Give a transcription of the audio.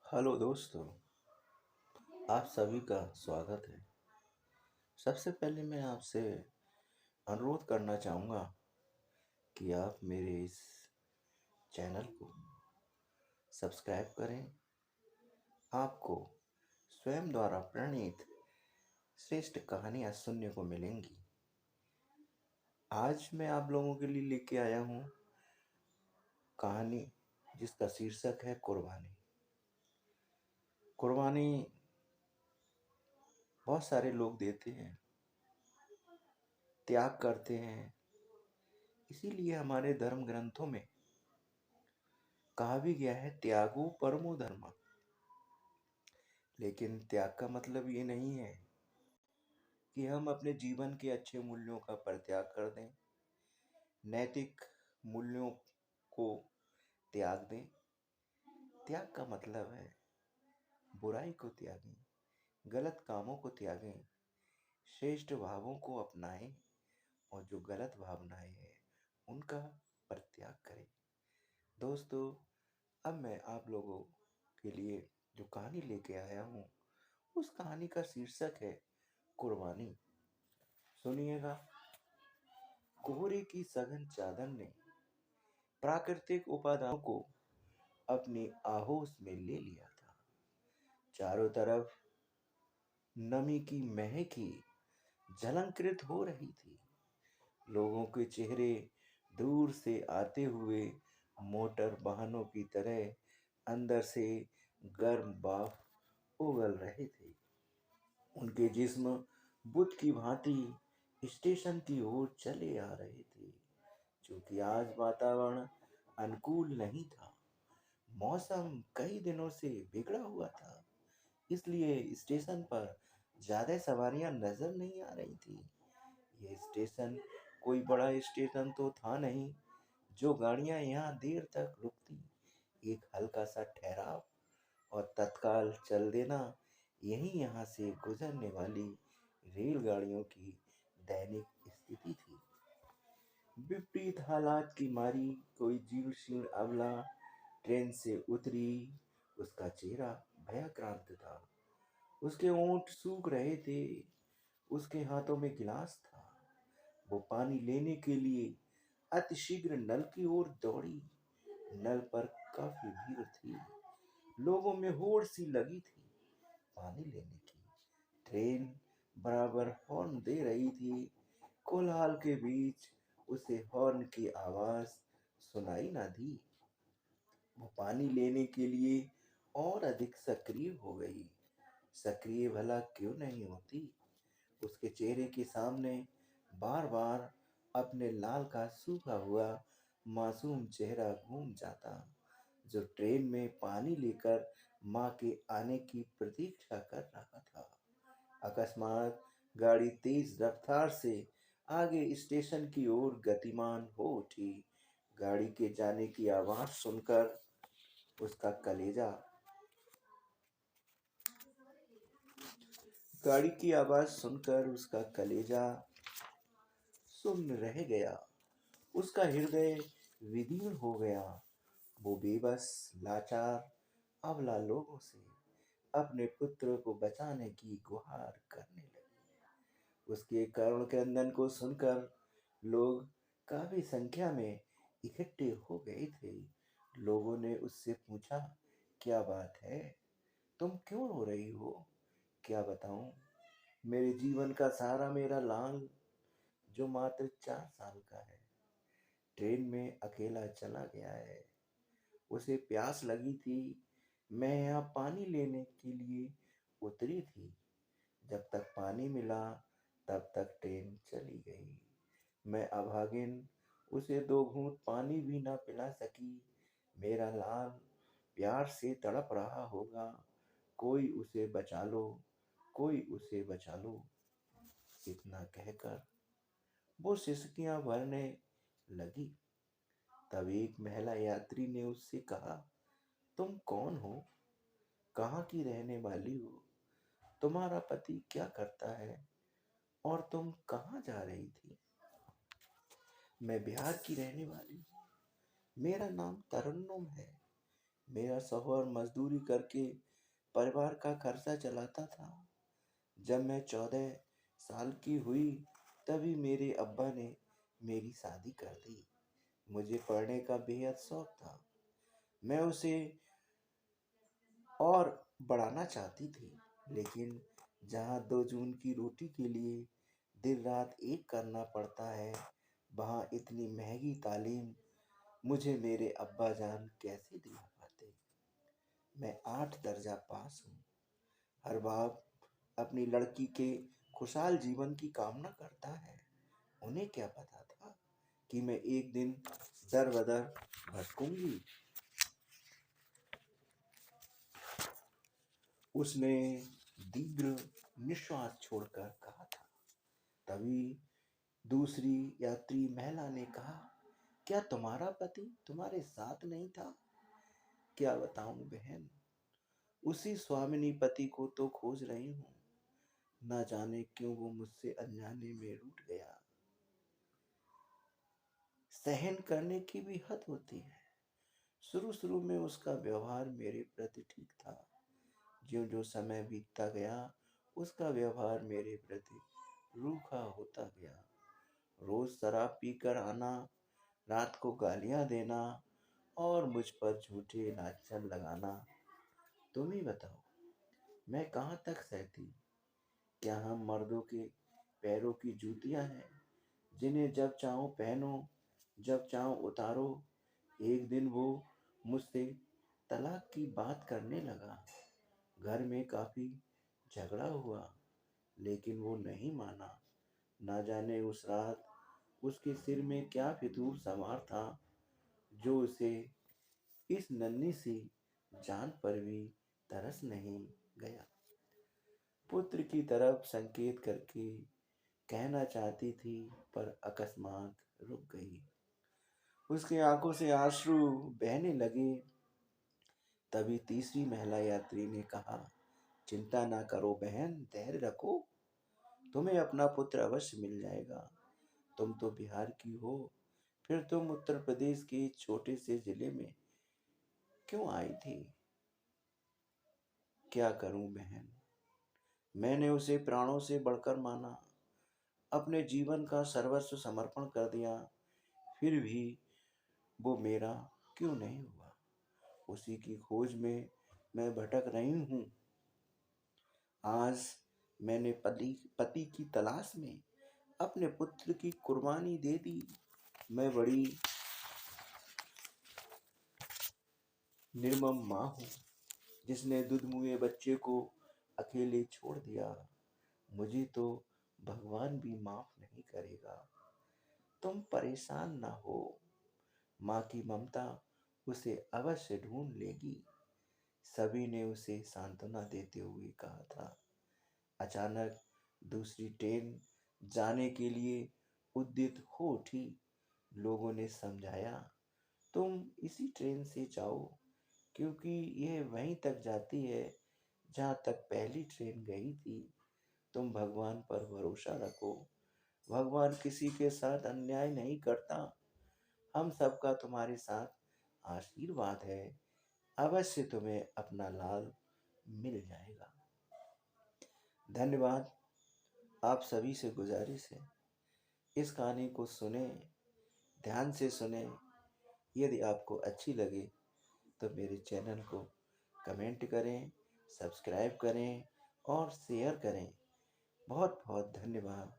Hello दोस्तों, आप सभी का स्वागत है। सबसे पहले मैं आपसे अनुरोध करना चाहूँगा कि आप मेरे इस चैनल को सब्सक्राइब करें। आपको स्वयं द्वारा प्रणीत श्रेष्ठ कहानियाँ सुनने को मिलेंगी। आज मैं आप लोगों के लिए लेके आया हूँ कहानी जिसका शीर्षक है कुर्बानी। कुर्बानी बहुत सारे लोग देते हैं, त्याग करते हैं। इसीलिए हमारे धर्म ग्रंथों में कहा भी गया है, त्यागो परमो धर्म। लेकिन त्याग का मतलब ये नहीं है कि हम अपने जीवन के अच्छे मूल्यों का परित्याग कर दें, नैतिक मूल्यों को त्याग दें। त्याग का मतलब है बुराई को त्यागें, गलत कामों को त्यागें, श्रेष्ठ भावों को अपनाएं और जो गलत भावनाएं हैं उनका परित्याग करें। दोस्तों, अब मैं आप लोगों के लिए जो कहानी लेके आया हूँ उस कहानी का शीर्षक है कुर्बानी। सुनिएगा। कोहरे की सघन चादर ने प्राकृतिक उपादानों को अपनी आहोश में ले लिया था। चारों तरफ नमी की महक ही झलंकृत हो रही थी। लोगों के चेहरे दूर से आते हुए मोटर वाहनों की तरह अंदर से गर्म भाप उगल रहे थे। उनके जिस्म बुत की भांति स्टेशन की ओर चले आ रहे थे। क्योंकि आज वातावरण अनुकूल नहीं था, मौसम कई दिनों से बिगड़ा हुआ था, इसलिए स्टेशन पर ज्यादा सवारियां नजर नहीं आ रही थी। यह स्टेशन कोई बड़ा स्टेशन तो था नहीं जो गाड़ियां यहाँ देर तक रुकती। एक हल्का सा ठहराव और तत्काल चल देना, यही यहाँ से गुजरने वाली रेलगाड़ियों की दैनिक स्थिति थी। विपरीत हालात की मारी कोई जीर्ण शीर्ण अबला ट्रेन से उतरी। उसका चेहरा भयाक्रांत था, उसके होंठ सूख रहे थे, उसके हाथों में गिलास था। वो पानी लेने के लिए अतिशीघ्र नल की ओर दौड़ी। नल पर काफी भीड़ थी, लोगों में होड़ सी लगी थी पानी लेने की। ट्रेन बराबर हॉर्न दे रही थी। कोलाहल के बीच उसे हॉर्न की आवाज सुनाई ना दी। वो पानी लेने के लिए और अधिक सक्रिय हो गई। सक्रिय भला क्यों नहीं होती? उसके चेहरे के सामने बार बार अपने लाल का सूखा हुआ मासूम चेहरा घूम जाता, जो ट्रेन में पानी लेकर माँ के आने की प्रतीक्षा कर रहा था। अकस्मात गाड़ी तेज रफ्तार से आगे स्टेशन की ओर गतिमान हो उठी। गाड़ी के जाने की आवाज सुनकर उसका कलेजा गाड़ी की आवाज सुनकर उसका कलेजा सुन्न रह गया। उसका हृदय विदीर्ण हो गया। वो बेबस, लाचार, अबला लोगों से अपने पुत्र को बचाने की गुहार करने लगी। उसके करुण क्रंदन को सुनकर लोग काफी संख्या में इकट्ठे हो गए थे। लोगों ने उससे पूछा, क्या बात है? तुम क्यों रो रही हो? क्या बताऊं? मेरे जीवन का सहारा मेरा लाल, जो मात्र 4 साल का है, ट्रेन में अकेला चला गया है। उसे प्यास लगी थी। मैं यहाँ पानी लेने के लिए उतरी थी। जब तक पानी मिला तब तक ट्रेन चली गई। मैं अभागिन, उसे 2 घूंट पानी भी ना पिला सकी। मेरा लाल प्यार से तड़प रहा होगा। कोई उसे बचा लो, कोई उसे बचा लो। इतना कहकर वो सिसकियां भरने लगी। तब एक महिला यात्री ने उससे कहा, तुम कौन हो? कहाँ की रहने वाली हो? तुम्हारा पति क्या करता है और तुम कहाँ जा रही थी? मैं बिहार की रहने वाली हूँ। मेरा नाम तरन्नुम है। मेरा शौहर मजदूरी करके परिवार का खर्चा चलाता था। जब मैं 14 साल की हुई तभी मेरे अब्बा ने मेरी शादी कर दी। मुझे पढ़ने का बेहद शौक था। मैं उसे और बढ़ाना चाहती थी, लेकिन जहाँ 2 जून की रोटी के लिए दिन रात एक करना पड़ता है, वहाँ इतनी महंगी तालीम मुझे मेरे अब्बा जान कैसे दिला पाते। मैं 8 दर्जा पास हूँ। हर बाप अपनी लड़की के खुशहाल जीवन की कामना करता है। उन्हें क्या पता था कि मैं एक दिन दर बदर भटकूंगी। उसने दीर्घ निश्वास छोड़कर कहा था। तभी दूसरी यात्री महिला ने कहा, क्या तुम्हारा पति तुम्हारे साथ नहीं था? क्या बताऊं बहन, उसी स्वामिनी पति को तो खोज रही हूँ। ना जाने क्यों वो मुझसे अनजाने में रूठ गया। सहन करने की भी हद होती है। शुरू शुरू में उसका व्यवहार मेरे प्रति ठीक था। ज्यों ज्यों समय बीतता गया, उसका व्यवहार मेरे प्रति रूखा होता गया। रोज शराब पीकर आना, रात को गालियां देना और मुझ पर झूठे नाचन लगाना। तुम ही बताओ, मैं कहाँ तक सहती? क्या हम मर्दों के पैरों की जूतियां हैं, जिन्हें जब चाहो पहनो, जब चाहो उतारो? एक दिन वो मुझसे तलाक की बात करने लगा। घर में काफी झगड़ा हुआ, लेकिन वो नहीं माना। ना जाने उस रात उसके सिर में क्या फितूर सवार था, जो उसे इस नन्ही सी जान पर भी तरस नहीं गया। पुत्र की तरफ संकेत करके कहना चाहती थी, पर अकस्मात रुक गई। उसकी आंखों से आंसू बहने लगे। तभी तीसरी महिला यात्री ने कहा, चिंता ना करो बहन, धैर्य रखो। तुम्हें अपना पुत्र अवश्य मिल जाएगा। तुम तो बिहार की हो, फिर तुम उत्तर प्रदेश के छोटे से जिले में क्यों आई थी? क्या करूं बहन, मैंने उसे प्राणों से बढ़कर माना, अपने जीवन का सर्वस्व समर्पण कर दिया। फिर भी वो मेरा क्यों नहीं हुआ? उसी की खोज में मैं भटक रही हूँ। आज मैंने पति की तलाश में अपने पुत्र की कुर्बानी दे दी। मैं बड़ी निर्मम माँ हूँ, जिसने दुधमुए बच्चे को अकेले छोड़ दिया। मुझे तो भगवान भी माफ नहीं करेगा। तुम परेशान ना हो, माँ की ममता उसे अवश्य ढूंढ लेगी। सभी ने उसे सांत्वना देते हुए कहा था। अचानक दूसरी ट्रेन जाने के लिए उद्यत हो उठी। लोगों ने समझाया, तुम इसी ट्रेन से जाओ, क्योंकि यह वहीं तक जाती है जहाँ तक पहली ट्रेन गई थी। तुम भगवान पर भरोसा रखो। भगवान किसी के साथ अन्याय नहीं करता। हम सबका तुम्हारे साथ आशीर्वाद है। अवश्य तुम्हें अपना लाल मिल जाएगा। धन्यवाद। आप सभी से गुजारिश है, इस कहानी को सुने, ध्यान से सुने। यदि आपको अच्छी लगे तो मेरे चैनल को कमेंट करें, सब्सक्राइब करें और शेयर करें। बहुत बहुत धन्यवाद।